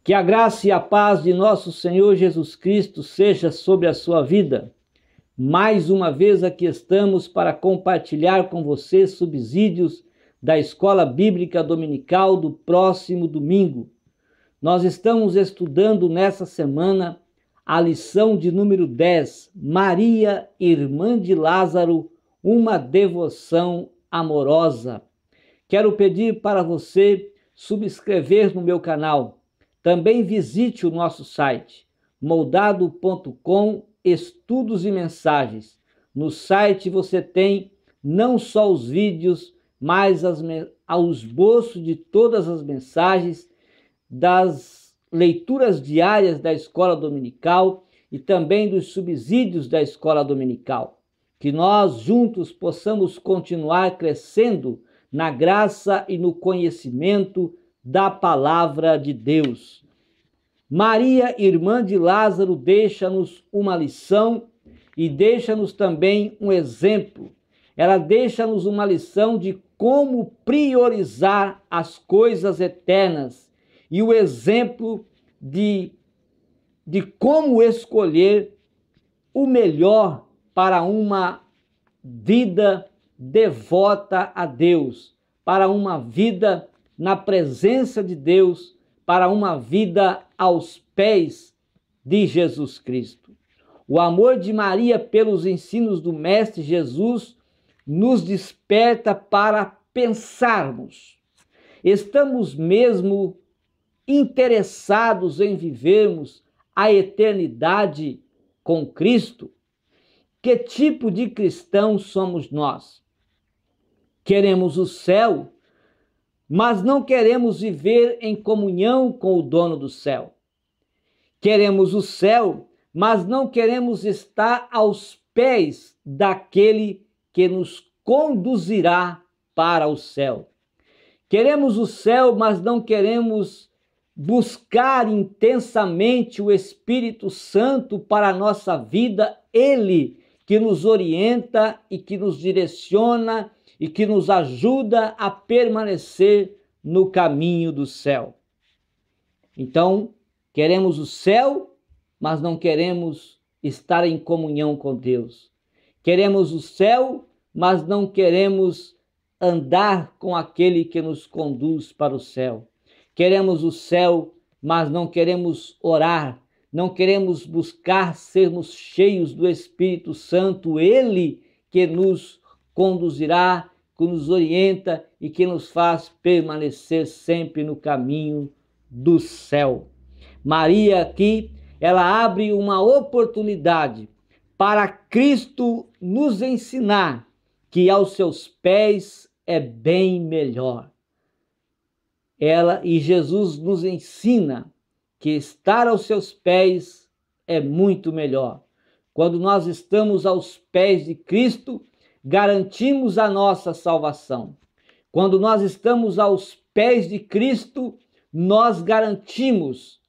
Que a graça e a paz de nosso Senhor Jesus Cristo seja sobre a sua vida. Mais uma vez aqui estamos para compartilhar com você subsídios da Escola Bíblica Dominical do próximo domingo. Nós estamos estudando nessa semana a lição de número 10, Maria, irmã de Lázaro, uma devoção amorosa. Quero pedir para você subscrever no meu canal. Também visite o nosso site, moldado.com, estudos e mensagens. No site você tem não só os vídeos, mas o esboço de todas as mensagens, das leituras diárias da Escola Dominical e também dos subsídios da Escola Dominical. Que nós juntos possamos continuar crescendo na graça e no conhecimento da palavra de Deus. Maria, irmã de Lázaro, deixa-nos uma lição e deixa-nos também um exemplo. Ela deixa-nos uma lição de como priorizar as coisas eternas e o exemplo de como escolher o melhor para uma vida devota a Deus, para uma vida na presença de Deus, para uma vida aos pés de Jesus Cristo. O amor de Maria pelos ensinos do Mestre Jesus nos desperta para pensarmos. Estamos mesmo interessados em vivermos a eternidade com Cristo? Que tipo de cristãos somos nós? Queremos o céu, mas não queremos viver em comunhão com o dono do céu. Queremos o céu, mas não queremos estar aos pés daquele que nos conduzirá para o céu. Queremos o céu, mas não queremos buscar intensamente o Espírito Santo para a nossa vida, ele que nos orienta e que nos direciona e que nos ajuda a permanecer no caminho do céu. Então, queremos o céu, mas não queremos estar em comunhão com Deus. Queremos o céu, mas não queremos andar com aquele que nos conduz para o céu. Queremos o céu, mas não queremos orar, não queremos buscar sermos cheios do Espírito Santo, ele que nos conduzirá, que nos orienta e que nos faz permanecer sempre no caminho do céu. Maria aqui, ela abre uma oportunidade para Cristo nos ensinar que aos seus pés é bem melhor. Jesus nos ensina que estar aos seus pés é muito melhor. Quando nós estamos aos pés de Cristo, garantimos a nossa salvação. Quando nós estamos aos pés de Cristo, nós garantimos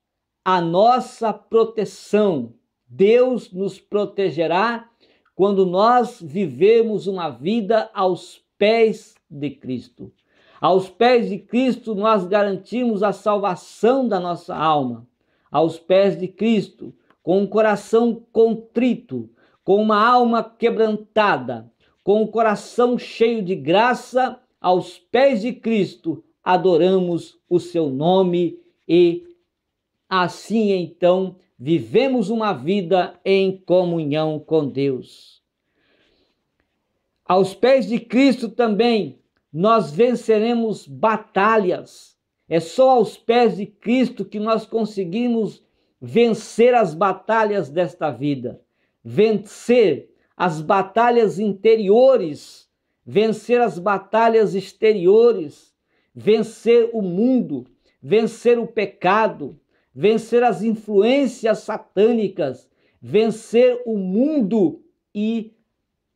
a nossa proteção. Deus nos protegerá quando nós vivemos uma vida aos pés de Cristo. Aos pés de Cristo, nós garantimos a salvação da nossa alma. Aos pés de Cristo, com um coração contrito, com uma alma quebrantada, com um coração cheio de graça, aos pés de Cristo, adoramos o seu nome e assim então vivemos uma vida em comunhão com Deus. Aos pés de Cristo também nós venceremos batalhas. É só aos pés de Cristo que nós conseguimos vencer as batalhas desta vida, vencer as batalhas interiores, vencer as batalhas exteriores, vencer o mundo, vencer o pecado, vencer as influências satânicas, vencer o mundo e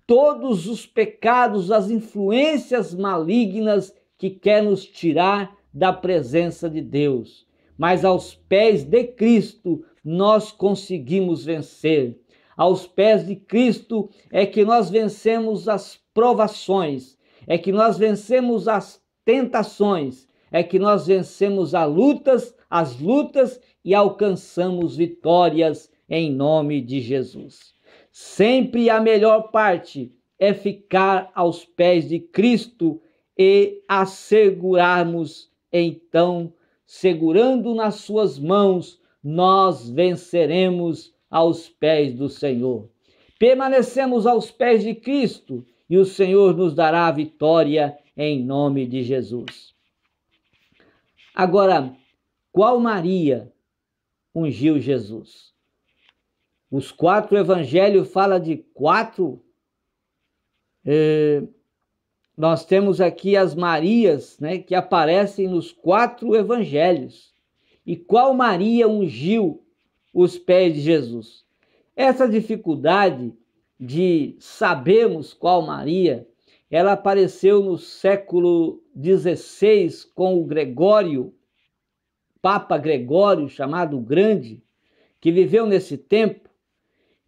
todos os pecados, as influências malignas que quer nos tirar da presença de Deus. Mas aos pés de Cristo nós conseguimos vencer. Aos pés de Cristo é que nós vencemos as provações, é que nós vencemos as tentações, é que nós vencemos as lutas, as lutas e alcançamos vitórias em nome de Jesus. Sempre a melhor parte é ficar aos pés de Cristo e assegurarmos, então, segurando nas suas mãos, nós venceremos aos pés do Senhor. Permanecemos aos pés de Cristo e o Senhor nos dará a vitória em nome de Jesus. Agora, qual Maria ungiu Jesus? Os 4 evangelhos falam de 4. Nós temos aqui as Marias, né, que aparecem nos 4 evangelhos. E qual Maria ungiu os pés de Jesus? Essa dificuldade de sabermos qual Maria, ela apareceu no século XVI com o Gregório, Papa Gregório, chamado Grande, que viveu nesse tempo.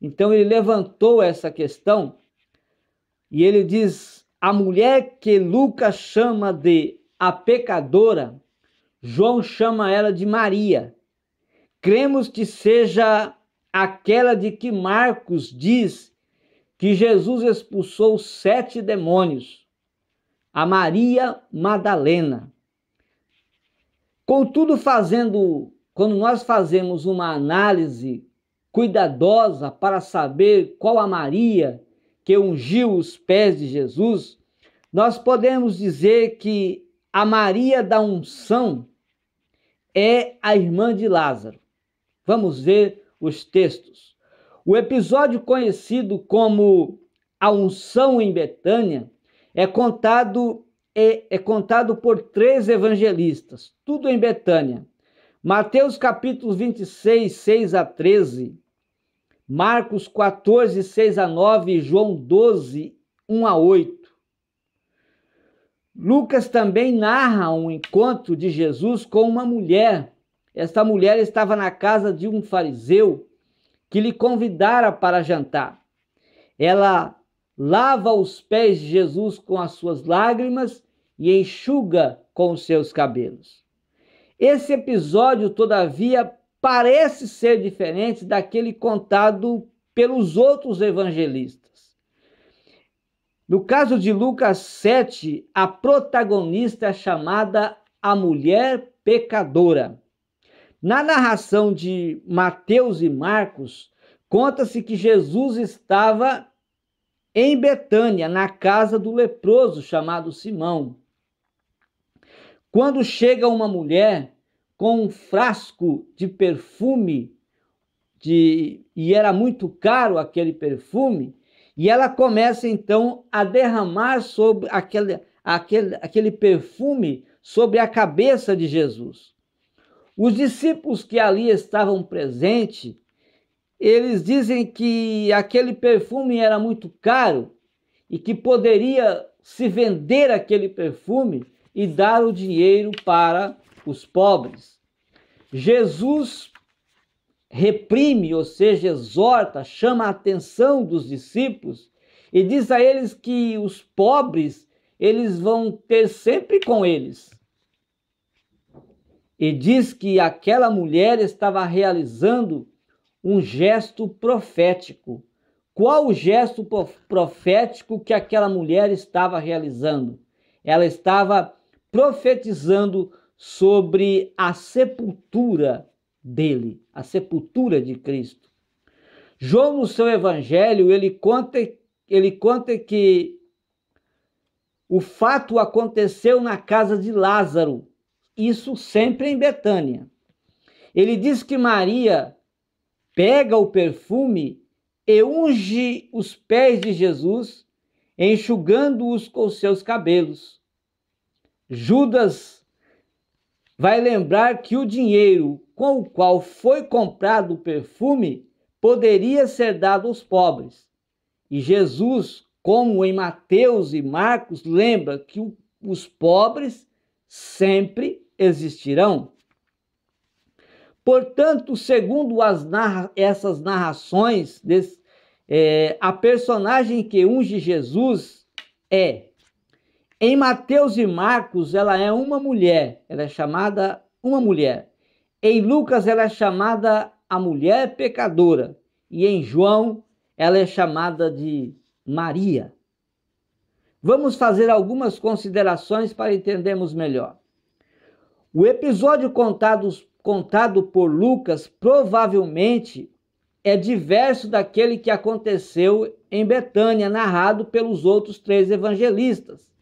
Então ele levantou essa questão e ele diz: a mulher que Lucas chama de a pecadora, João chama ela de Maria. Cremos que seja aquela de que Marcos diz que Jesus expulsou 7 demônios, a Maria Madalena. Contudo, quando nós fazemos uma análise cuidadosa para saber qual a Maria que ungiu os pés de Jesus, nós podemos dizer que a Maria da unção é a irmã de Lázaro. Vamos ver os textos. O episódio conhecido como a unção em Betânia é contado por 3 evangelistas, tudo em Betânia. Mateus capítulo 26, 6 a 13, Marcos 14, 6 a 9 e João 12, 1 a 8. Lucas também narra um encontro de Jesus com uma mulher. Esta mulher estava na casa de um fariseu que lhe convidara para jantar. Ela lava os pés de Jesus com as suas lágrimas e enxuga com os seus cabelos. Esse episódio, todavia, parece ser diferente daquele contado pelos outros evangelistas. No caso de Lucas 7, a protagonista é chamada a mulher pecadora. Na narração de Mateus e Marcos, conta-se que Jesus estava em Betânia, na casa do leproso chamado Simão. Quando chega uma mulher com um frasco de perfume, e era muito caro aquele perfume, e ela começa então a derramar sobre aquele perfume sobre a cabeça de Jesus. Os discípulos que ali estavam presentes, eles dizem que aquele perfume era muito caro e que poderia se vender aquele perfume e dar o dinheiro para os pobres. Jesus reprime, ou seja, exorta, chama a atenção dos discípulos e diz a eles que os pobres eles vão ter sempre com eles. E diz que aquela mulher estava realizando um gesto profético. Qual o gesto profético que aquela mulher estava realizando? Ela estava profetizando sobre a sepultura dele, a sepultura de Cristo. João, no seu evangelho, ele conta que o fato aconteceu na casa de Lázaro, isso sempre em Betânia. Ele diz que Maria pega o perfume e unge os pés de Jesus, enxugando-os com seus cabelos. Judas vai lembrar que o dinheiro com o qual foi comprado o perfume poderia ser dado aos pobres. E Jesus, como em Mateus e Marcos, lembra que os pobres sempre existirão. Portanto, segundo essas narrações, a personagem que unge Jesus em Mateus e Marcos, ela é uma mulher, ela é chamada uma mulher. Em Lucas ela é chamada a mulher pecadora e em João ela é chamada de Maria. Vamos fazer algumas considerações para entendermos melhor. O episódio contado por Lucas provavelmente é diverso daquele que aconteceu em Betânia, narrado pelos outros 3 evangelistas.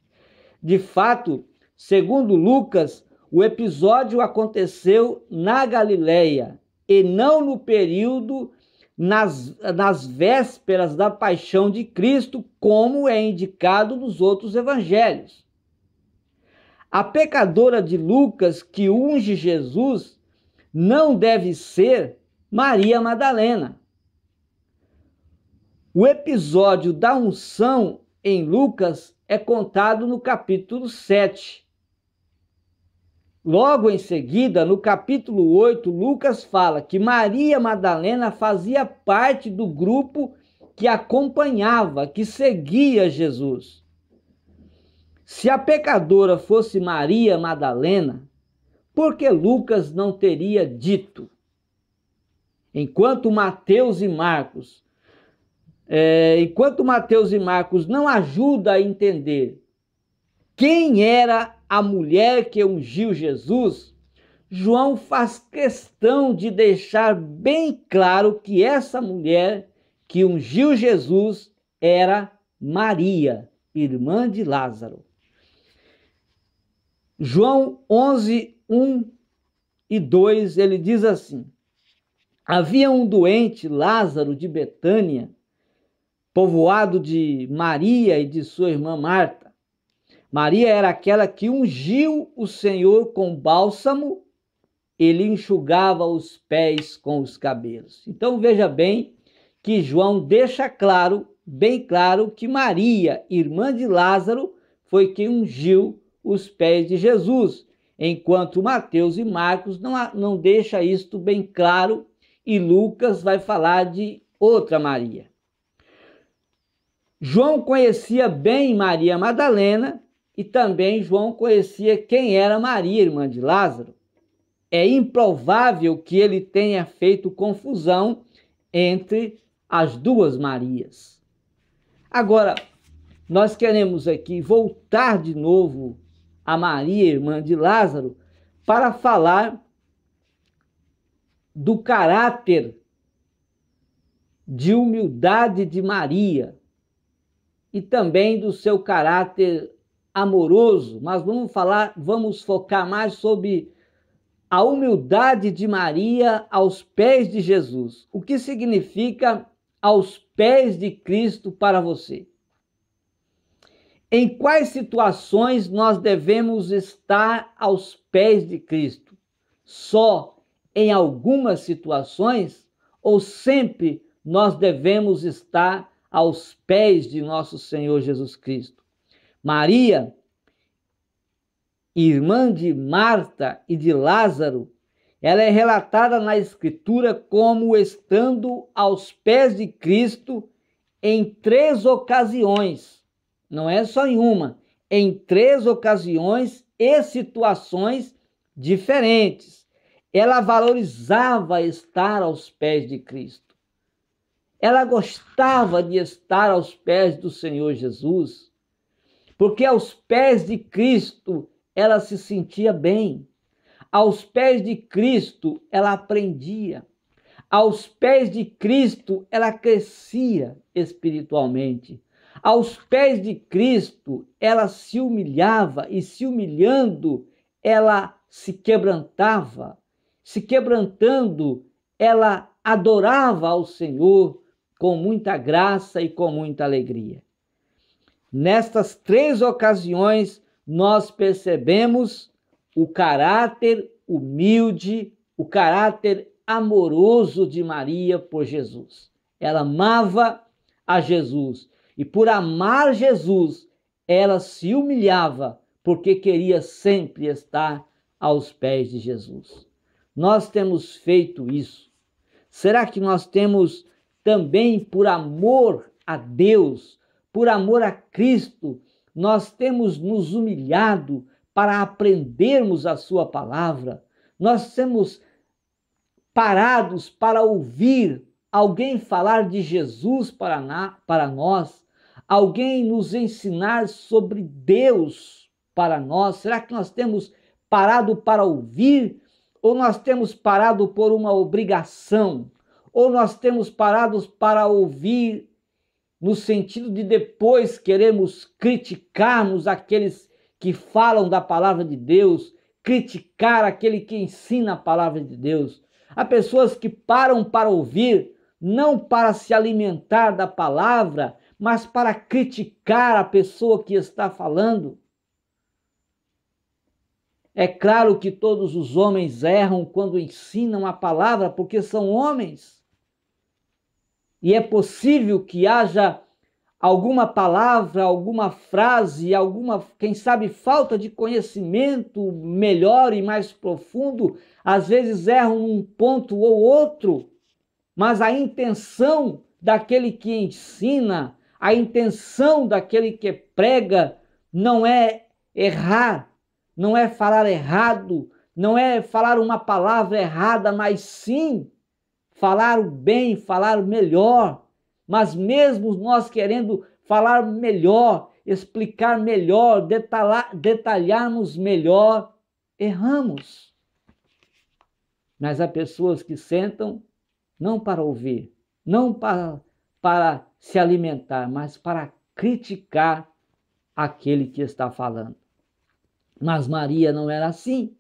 De fato, segundo Lucas, o episódio aconteceu na Galileia e não no período nas vésperas da paixão de Cristo, como é indicado nos outros evangelhos. A pecadora de Lucas que unge Jesus não deve ser Maria Madalena. O episódio da unção em Lucas é contado no capítulo 7. Logo em seguida, no capítulo 8, Lucas fala que Maria Madalena fazia parte do grupo que acompanhava, que seguia Jesus. Se a pecadora fosse Maria Madalena, por que Lucas não teria dito? Enquanto Mateus e Marcos não ajudam a entender quem era a mulher que ungiu Jesus, João faz questão de deixar bem claro que essa mulher que ungiu Jesus era Maria, irmã de Lázaro. João 11, 1 e 2, ele diz assim: havia um doente, Lázaro, de Betânia, povoado de Maria e de sua irmã Marta. Maria era aquela que ungiu o Senhor com bálsamo e lhe enxugava os pés com os cabelos. Então veja bem que João deixa claro, bem claro, que Maria, irmã de Lázaro, foi quem ungiu os pés de Jesus, enquanto Mateus e Marcos não deixa isto bem claro, e Lucas vai falar de outra Maria. João conhecia bem Maria Madalena e também João conhecia quem era Maria, irmã de Lázaro. É improvável que ele tenha feito confusão entre as duas Marias. Agora, nós queremos aqui voltar de novo a Maria, irmã de Lázaro, para falar do caráter de humildade de Maria e também do seu caráter amoroso, mas vamos focar mais sobre a humildade de Maria aos pés de Jesus. O que significa aos pés de Cristo para você? Em quais situações nós devemos estar aos pés de Cristo? Só em algumas situações ou sempre nós devemos estar aos pés de nosso Senhor Jesus Cristo? Maria, irmã de Marta e de Lázaro, ela é relatada na Escritura como estando aos pés de Cristo em 3 ocasiões. Não é só em uma, em 3 ocasiões e situações diferentes. Ela valorizava estar aos pés de Cristo. Ela gostava de estar aos pés do Senhor Jesus, porque aos pés de Cristo ela se sentia bem. Aos pés de Cristo ela aprendia. Aos pés de Cristo ela crescia espiritualmente. Aos pés de Cristo ela se humilhava e, se humilhando, ela se quebrantava. Se quebrantando, ela adorava ao Senhor com muita graça e com muita alegria. Nestas 3 ocasiões, nós percebemos o caráter humilde, o caráter amoroso de Maria por Jesus. Ela amava a Jesus e, por amar Jesus, ela se humilhava porque queria sempre estar aos pés de Jesus. Nós temos feito isso. Será que nós temos também, por amor a Deus, por amor a Cristo, nós temos nos humilhado para aprendermos a sua palavra? Nós temos parados para ouvir alguém falar de Jesus para nós, alguém nos ensinar sobre Deus para nós? Será que nós temos parado para ouvir? Ou nós temos parado por uma obrigação? Ou nós temos parado para ouvir no sentido de depois queremos criticarmos aqueles que falam da palavra de Deus, criticar aquele que ensina a palavra de Deus? Há pessoas que param para ouvir, não para se alimentar da palavra, mas para criticar a pessoa que está falando. É claro que todos os homens erram quando ensinam a palavra, porque são homens. E é possível que haja alguma palavra, alguma frase, quem sabe, falta de conhecimento melhor e mais profundo. Às vezes erram num ponto ou outro, mas a intenção daquele que ensina, a intenção daquele que prega não é errar, não é falar errado, não é falar uma palavra errada, mas sim falar o bem, falar o melhor. Mas mesmo nós querendo falar melhor, explicar melhor, detalharmos melhor, erramos. Mas há pessoas que sentam não para ouvir, não para se alimentar, mas para criticar aquele que está falando. Mas Maria não era assim.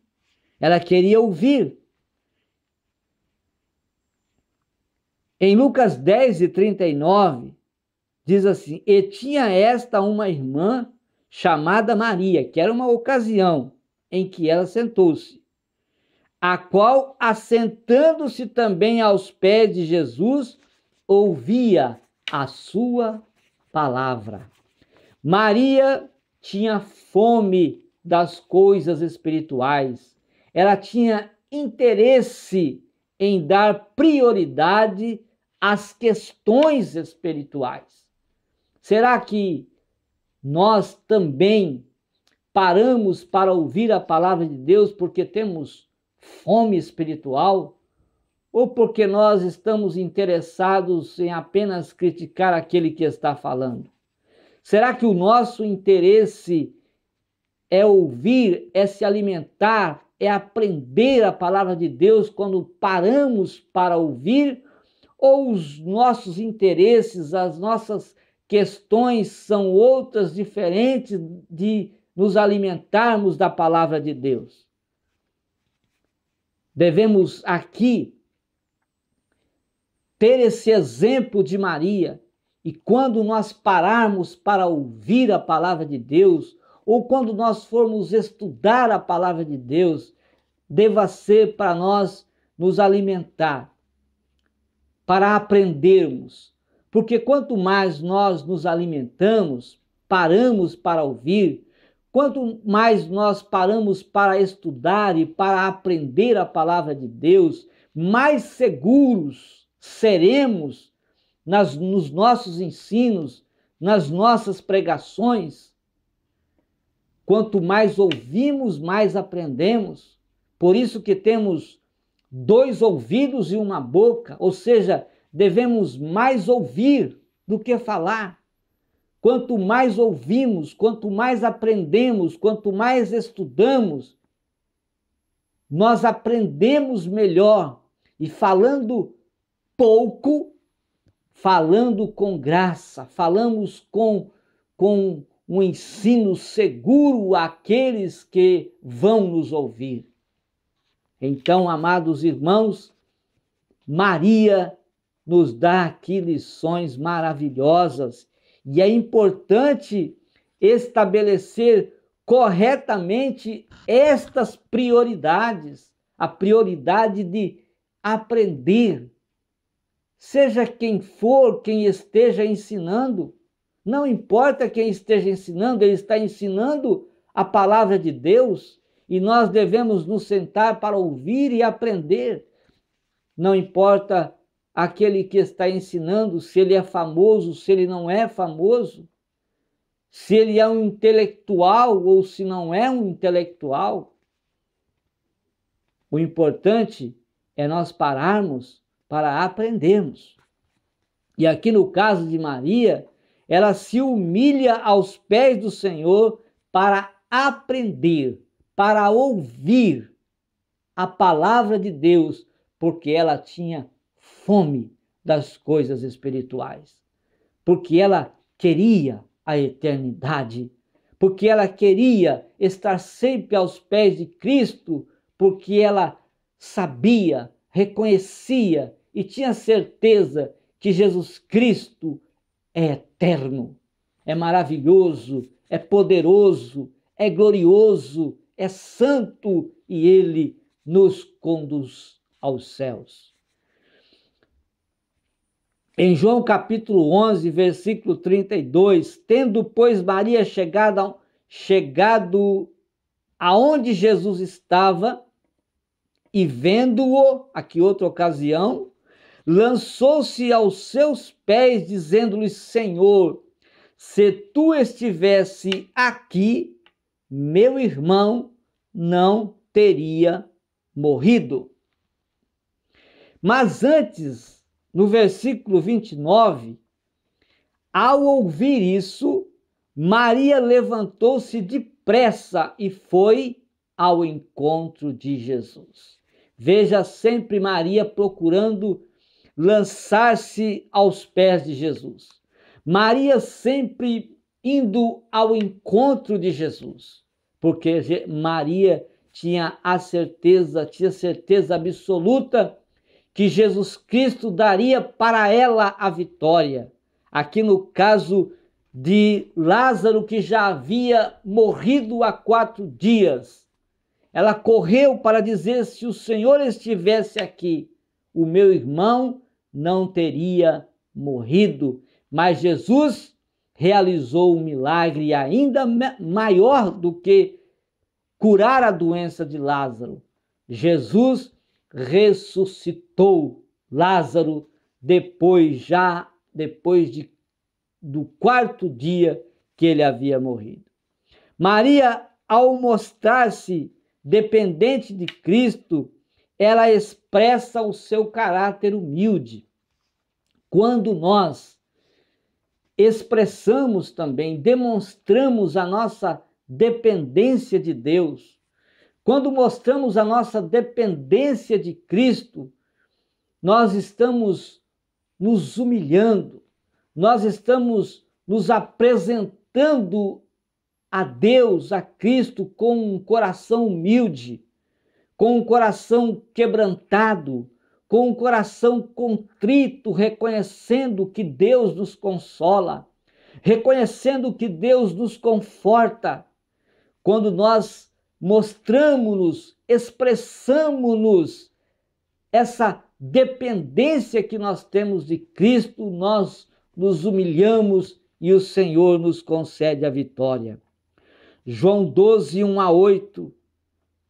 Ela queria ouvir. Em Lucas 10:39, diz assim: e tinha esta uma irmã chamada Maria, que era uma ocasião em que ela sentou-se, a qual, assentando-se também aos pés de Jesus, ouvia a sua palavra. Maria tinha fome das coisas espirituais. Ela tinha interesse em dar prioridade às questões espirituais. Será que nós também paramos para ouvir a palavra de Deus porque temos fome espiritual? Ou porque nós estamos interessados em apenas criticar aquele que está falando? Será que o nosso interesse é ouvir, é se alimentar, é aprender a palavra de Deus quando paramos para ouvir? Ou os nossos interesses, as nossas questões são outras, diferentes de nos alimentarmos da palavra de Deus? Devemos aqui ter esse exemplo de Maria, e quando nós pararmos para ouvir a palavra de Deus, ou quando nós formos estudar a palavra de Deus, deva ser para nós nos alimentar, para aprendermos. Porque quanto mais nós nos alimentamos, paramos para ouvir, quanto mais nós paramos para estudar e para aprender a palavra de Deus, mais seguros seremos nos nossos ensinos, nas nossas pregações. Quanto mais ouvimos, mais aprendemos. Por isso que temos 2 ouvidos e uma boca, ou seja, devemos mais ouvir do que falar. Quanto mais ouvimos, quanto mais aprendemos, quanto mais estudamos, nós aprendemos melhor. E falando pouco, falando com graça, falamos com um ensino seguro àqueles que vão nos ouvir. Então, amados irmãos, Maria nos dá aqui lições maravilhosas, e é importante estabelecer corretamente estas prioridades, a prioridade de aprender. Seja quem for, quem esteja ensinando, não importa quem esteja ensinando, ele está ensinando a palavra de Deus, e nós devemos nos sentar para ouvir e aprender. Não importa aquele que está ensinando, se ele é famoso, se ele não é famoso, se ele é um intelectual ou se não é um intelectual. O importante é nós pararmos para aprendermos. E aqui no caso de Maria, ela se humilha aos pés do Senhor para aprender, para ouvir a palavra de Deus, porque ela tinha fome das coisas espirituais, porque ela queria a eternidade, porque ela queria estar sempre aos pés de Cristo, porque ela sabia, reconhecia e tinha certeza que Jesus Cristo é eterno, é maravilhoso, é poderoso, é glorioso, é santo e Ele nos conduz aos céus. Em João capítulo 11, versículo 32, tendo, pois, Maria chegado aonde Jesus estava e vendo-o, aqui outra ocasião, lançou-se aos seus pés, dizendo-lhe: Senhor, se tu estivesse aqui, meu irmão não teria morrido. Mas antes, no versículo 29, ao ouvir isso, Maria levantou-se depressa e foi ao encontro de Jesus. Veja sempre Maria procurando lançar-se aos pés de Jesus. Maria sempre indo ao encontro de Jesus, porque Maria tinha certeza absoluta que Jesus Cristo daria para ela a vitória. Aqui no caso de Lázaro, que já havia morrido há 4 dias, ela correu para dizer: se o Senhor estivesse aqui, o meu irmão não teria morrido. Mas Jesus realizou um milagre ainda maior do que curar a doença de Lázaro. Jesus ressuscitou Lázaro depois do 4º dia que ele havia morrido. Maria, ao mostrar-se dependente de Cristo, ela expressa o seu caráter humilde. Quando nós expressamos também, demonstramos a nossa dependência de Deus, quando mostramos a nossa dependência de Cristo, nós estamos nos humilhando, nós estamos nos apresentando a Deus, a Cristo, com um coração humilde, com um coração quebrantado, com um coração contrito, reconhecendo que Deus nos consola, reconhecendo que Deus nos conforta. Quando nós mostramos-nos, expressamos-nos essa dependência que nós temos de Cristo, nós nos humilhamos e o Senhor nos concede a vitória. João 12, 1-8,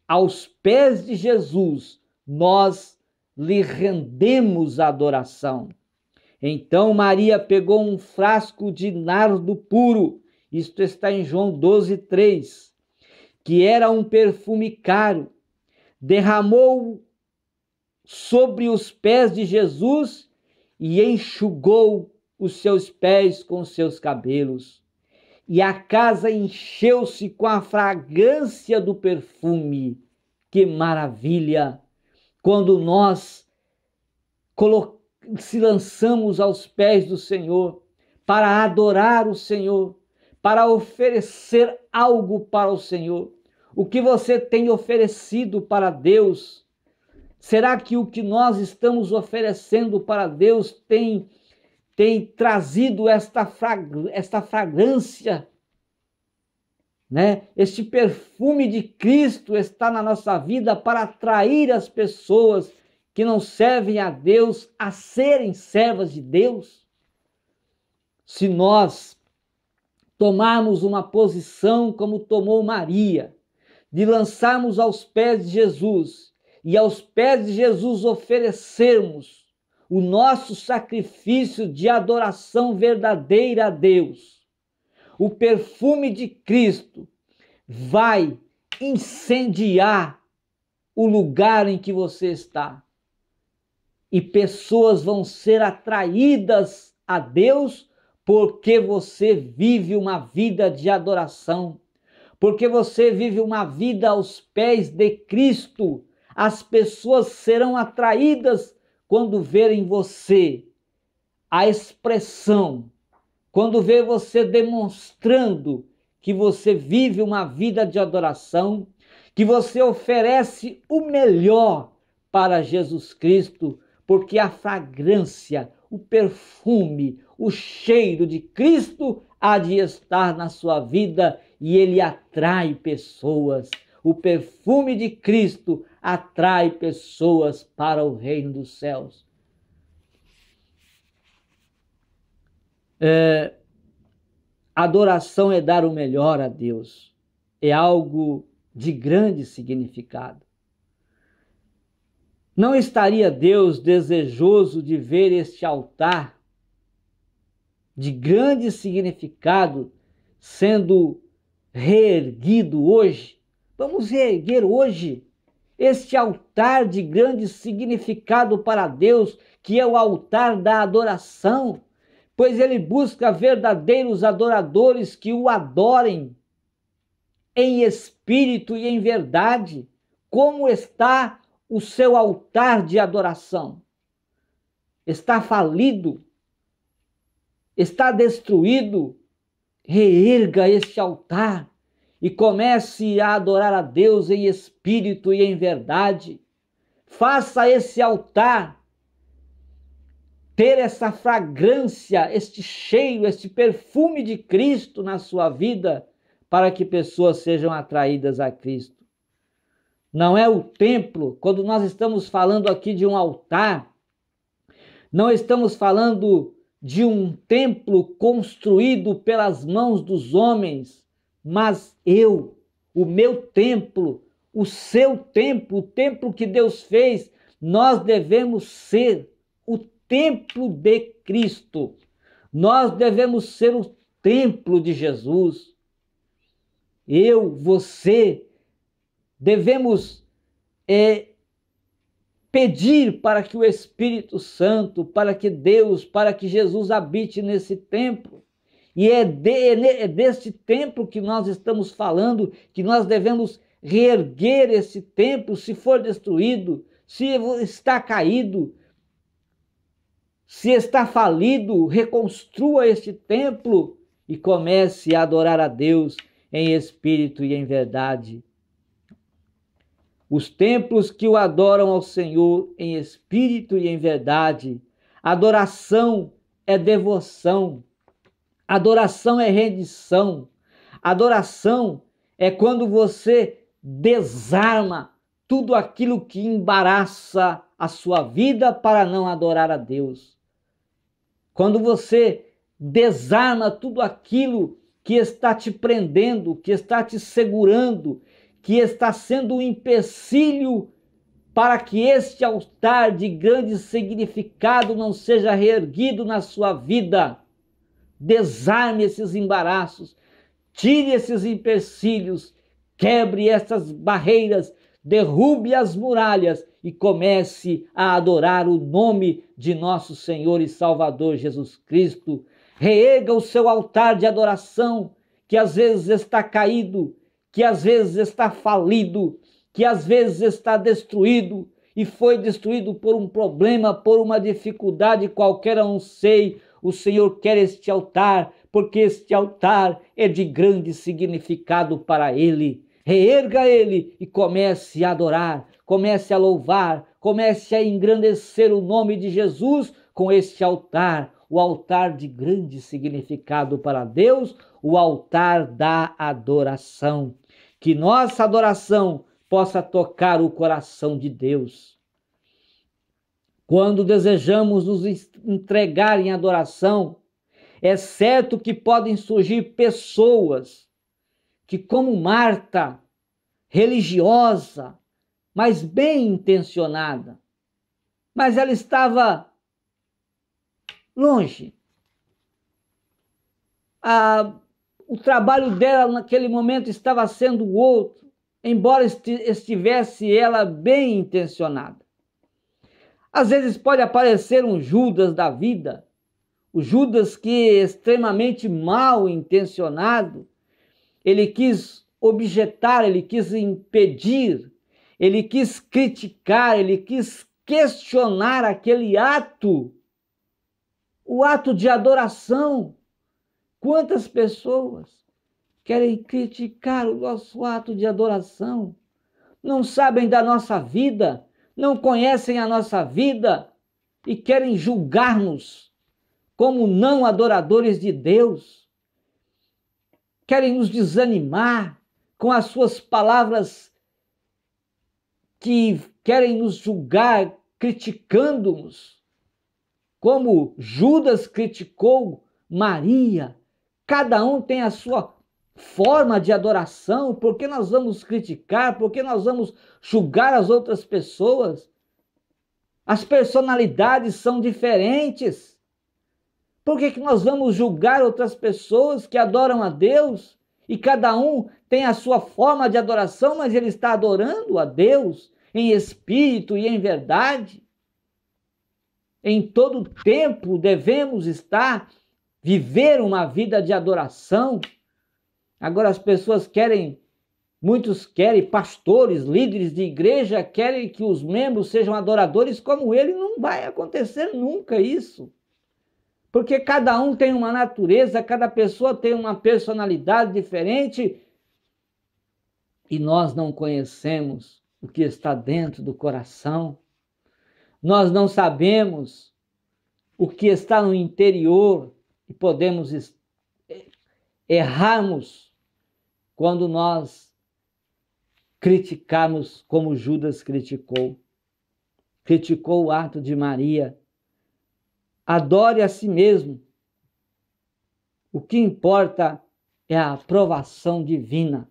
aos pés de Jesus, nós lhe rendemos a adoração. Então Maria pegou um frasco de nardo puro, isto está em João 12, 3, que era um perfume caro, derramou sobre os pés de Jesus e enxugou os seus pés com os seus cabelos. E a casa encheu-se com a fragrância do perfume. Que maravilha! Quando nós se lançamos aos pés do Senhor para adorar o Senhor, para oferecer algo para o Senhor. O que você tem oferecido para Deus? Será que o que nós estamos oferecendo para Deus tem trazido esta fragrância, né? Este perfume de Cristo está na nossa vida para atrair as pessoas que não servem a Deus a serem servas de Deus? Se nós tomarmos uma posição como tomou Maria, de lançarmos aos pés de Jesus e aos pés de Jesus oferecermos o nosso sacrifício de adoração verdadeira a Deus, o perfume de Cristo vai incendiar o lugar em que você está. e pessoas vão ser atraídas a Deus porque você vive uma vida de adoração, porque você vive uma vida aos pés de Cristo. As pessoas serão atraídas quando verem você a expressão, quando vê você demonstrando que você vive uma vida de adoração, que você oferece o melhor para Jesus Cristo, porque a fragrância, o perfume, o cheiro de Cristo há de estar na sua vida e ele atrai pessoas. O perfume de Cristo atrai pessoas para o reino dos céus. Adoração é dar o melhor a Deus. É algo de grande significado. Não estaria Deus desejoso de ver este altar de grande significado sendo reerguido hoje? Vamos reerguer hoje este altar de grande significado para Deus, que é o altar da adoração, pois ele busca verdadeiros adoradores que o adorem em espírito e em verdade. Como está o seu altar de adoração? Está falido? Está destruído? Reerga este altar e comece a adorar a Deus em espírito e em verdade. Faça esse altar ter essa fragrância, este cheiro, este perfume de Cristo na sua vida, para que pessoas sejam atraídas a Cristo. Não é o templo, quando nós estamos falando aqui de um altar, não estamos falando de um templo construído pelas mãos dos homens, mas o meu templo, o seu templo, o templo que Deus fez, nós devemos ser o templo de Cristo. Nós devemos ser o templo de Jesus. Você, devemos pedir para que o Espírito Santo, para que Deus, para que Jesus habite nesse templo. E é deste templo que nós estamos falando, que nós devemos reerguer esse templo, se for destruído, se está caído, se está falido, reconstrua este templo e comece a adorar a Deus em espírito e em verdade. Os templos que o adoram ao Senhor em espírito e em verdade. Adoração é devoção. Adoração é rendição. Adoração é quando você desarma tudo aquilo que embaraça a sua vida para não adorar a Deus. Quando você desarma tudo aquilo que está te prendendo, que está te segurando, que está sendo um empecilho para que este altar de grande significado não seja reerguido na sua vida. Desarme esses embaraços, tire esses empecilhos, quebre essas barreiras, derrube as muralhas e comece a adorar o nome de nosso Senhor e Salvador Jesus Cristo. Reerga o seu altar de adoração, que às vezes está caído, que às vezes está falido, que às vezes está destruído e foi destruído por um problema, por uma dificuldade qualquer, eu não sei. O Senhor quer este altar, porque este altar é de grande significado para Ele. Reerga ele e comece a adorar, comece a louvar, comece a engrandecer o nome de Jesus com este altar, o altar de grande significado para Deus, o altar da adoração. Que nossa adoração possa tocar o coração de Deus. Quando desejamos nos entregar em adoração, é certo que podem surgir pessoas que, como Marta, religiosa, mas bem intencionada, mas ela estava longe. O trabalho dela naquele momento estava sendo outro, embora estivesse ela bem intencionada. Às vezes pode aparecer um Judas da vida, o Judas que é extremamente mal intencionado, ele quis objetar, ele quis impedir, ele quis criticar, ele quis questionar aquele ato, o ato de adoração. Quantas pessoas querem criticar o nosso ato de adoração? Não sabem da nossa vida, não conhecem a nossa vida e querem julgar-nos como não adoradores de Deus. Querem nos desanimar com as suas palavras que querem nos julgar, criticando-nos, como Judas criticou Maria. Cada um tem a sua forma de adoração. Por que nós vamos criticar? Por que nós vamos julgar as outras pessoas? As personalidades são diferentes. Por que nós vamos julgar outras pessoas que adoram a Deus? E cada um tem a sua forma de adoração, mas ele está adorando a Deus em espírito e em verdade. Em todo tempo devemos viver uma vida de adoração. Agora as pessoas muitos querem, pastores, líderes de igreja, querem que os membros sejam adoradores como ele. Não vai acontecer nunca isso. Porque cada um tem uma natureza, cada pessoa tem uma personalidade diferente e nós não conhecemos o que está dentro do coração. Nós não sabemos o que está no interior e podemos errarmos quando nós criticarmos como Judas criticou o ato de Maria. Adore a si mesmo. O que importa é a aprovação divina.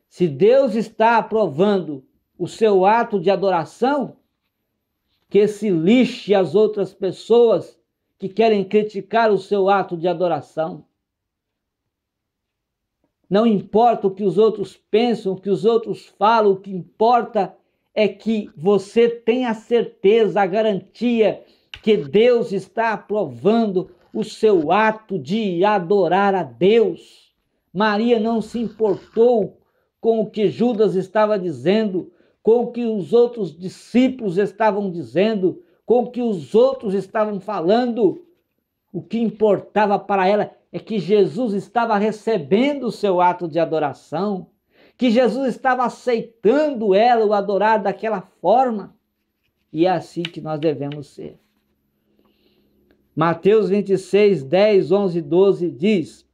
Se Deus está aprovando o seu ato de adoração, que se lixe as outras pessoas que querem criticar o seu ato de adoração. Não importa o que os outros pensam, o que os outros falam, o que importa é que você tenha a certeza, a garantia que Deus está aprovando o seu ato de adorar a Deus. Maria não se importou com o que Judas estava dizendo, com o que os outros discípulos estavam dizendo, com o que os outros estavam falando. O que importava para ela é que Jesus estava recebendo o seu ato de adoração, que Jesus estava aceitando ela, o adorar daquela forma. E é assim que nós devemos ser. Mateus 26, 10, 11 e 12 diz: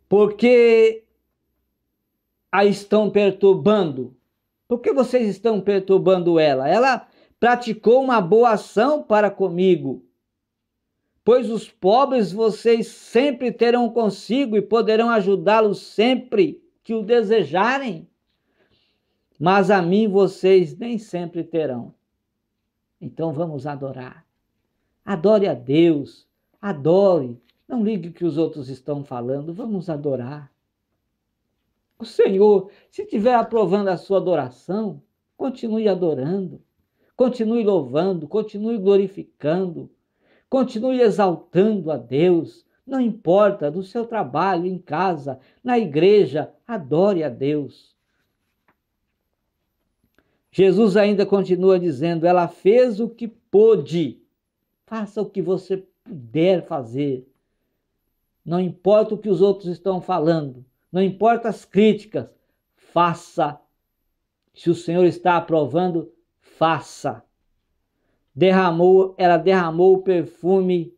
porque a estão perturbando? Por que vocês estão perturbando ela? Ela praticou uma boa ação para comigo. Pois os pobres vocês sempre terão consigo e poderão ajudá-los sempre que o desejarem. Mas a mim vocês nem sempre terão. Então vamos adorar. Adore a Deus, adore. Não ligue o que os outros estão falando, vamos adorar. O Senhor, se estiver aprovando a sua adoração, continue adorando, continue louvando, continue glorificando, continue exaltando a Deus. Não importa, no seu trabalho, em casa, na igreja, adore a Deus. Jesus ainda continua dizendo: ela fez o que pôde. Faça o que você puder fazer. Não importa o que os outros estão falando, não importa as críticas, faça. Se o Senhor está aprovando, faça. Ela derramou o perfume,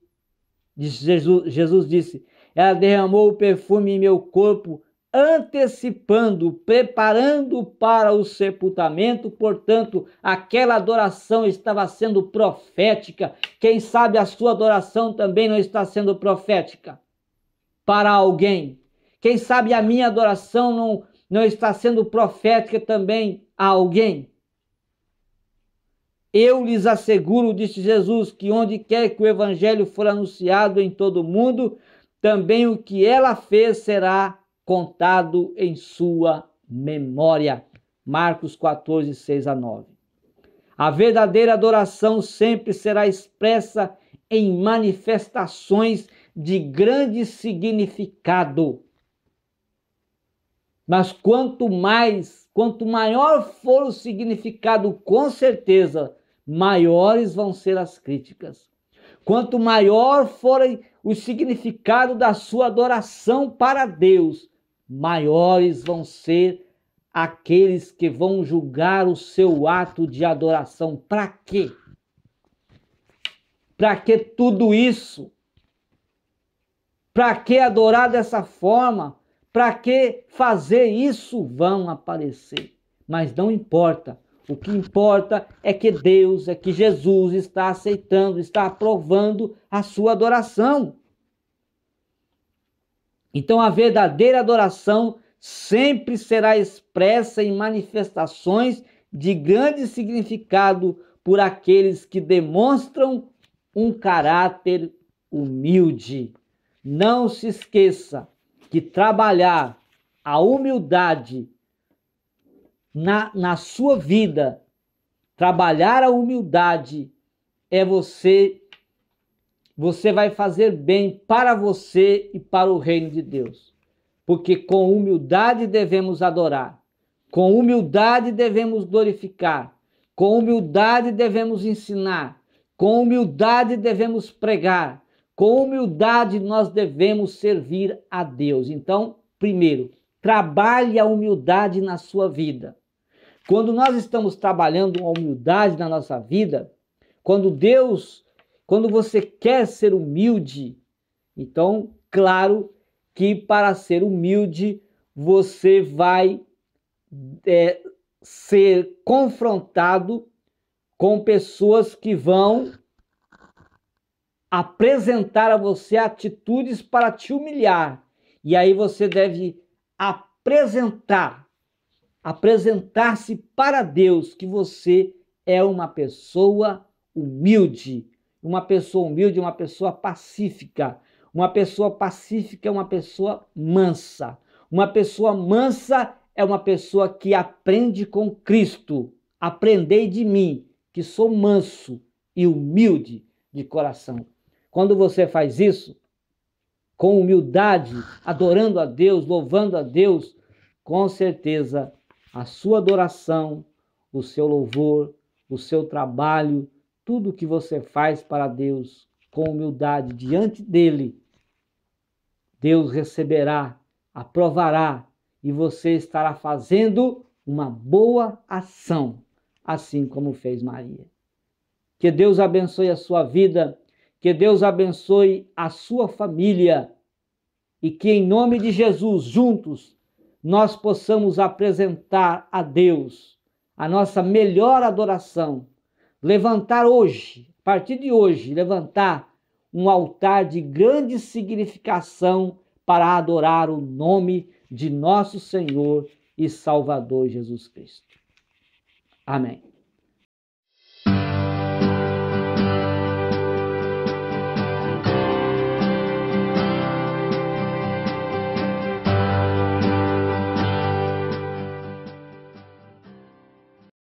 Jesus disse, ela derramou o perfume em meu corpo, antecipando, preparando para o sepultamento. Portanto, aquela adoração estava sendo profética. Quem sabe a sua adoração também não está sendo profética para alguém. Quem sabe a minha adoração não está sendo profética também a alguém. Eu lhes asseguro, disse Jesus, que onde quer que o evangelho for anunciado em todo o mundo, também o que ela fez será contado em sua memória. Marcos 14, 6 a 9. A verdadeira adoração sempre será expressa em manifestações de grande significado. Mas quanto maior for o significado, com certeza, maiores vão ser as críticas. Quanto maior for o significado da sua adoração para Deus, maiores vão ser aqueles que vão julgar o seu ato de adoração. Para quê? Para que tudo isso? Para que adorar dessa forma? Para que fazer isso? Vão aparecer. Mas não importa. O que importa é que Deus, é que Jesus está aceitando, está aprovando a sua adoração. Então a verdadeira adoração sempre será expressa em manifestações de grande significado por aqueles que demonstram um caráter humilde. Não se esqueça que trabalhar a humildade na sua vida, trabalhar a humildade é você vai fazer bem para você e para o reino de Deus. Porque com humildade devemos adorar, com humildade devemos glorificar, com humildade devemos ensinar, com humildade devemos pregar, com humildade nós devemos servir a Deus. Então, primeiro, trabalhe a humildade na sua vida. Quando nós estamos trabalhando a humildade na nossa vida, quando você quer ser humilde, então, claro que para ser humilde, você vai ser confrontado com pessoas que vão apresentar a você atitudes para te humilhar. E aí você deve apresentar-se para Deus que você é uma pessoa humilde. Uma pessoa humilde é uma pessoa pacífica. Uma pessoa pacífica é uma pessoa mansa. Uma pessoa mansa é uma pessoa que aprende com Cristo. Aprendei de mim, que sou manso e humilde de coração. Quando você faz isso, com humildade, adorando a Deus, louvando a Deus, com certeza a sua adoração, o seu louvor, o seu trabalho, tudo que você faz para Deus com humildade diante dele, Deus receberá, aprovará e você estará fazendo uma boa ação, assim como fez Maria. Que Deus abençoe a sua vida, que Deus abençoe a sua família e que em nome de Jesus, juntos, nós possamos apresentar a Deus a nossa melhor adoração. Levantar hoje, a partir de hoje, levantar um altar de grande significação para adorar o nome de nosso Senhor e Salvador Jesus Cristo. Amém.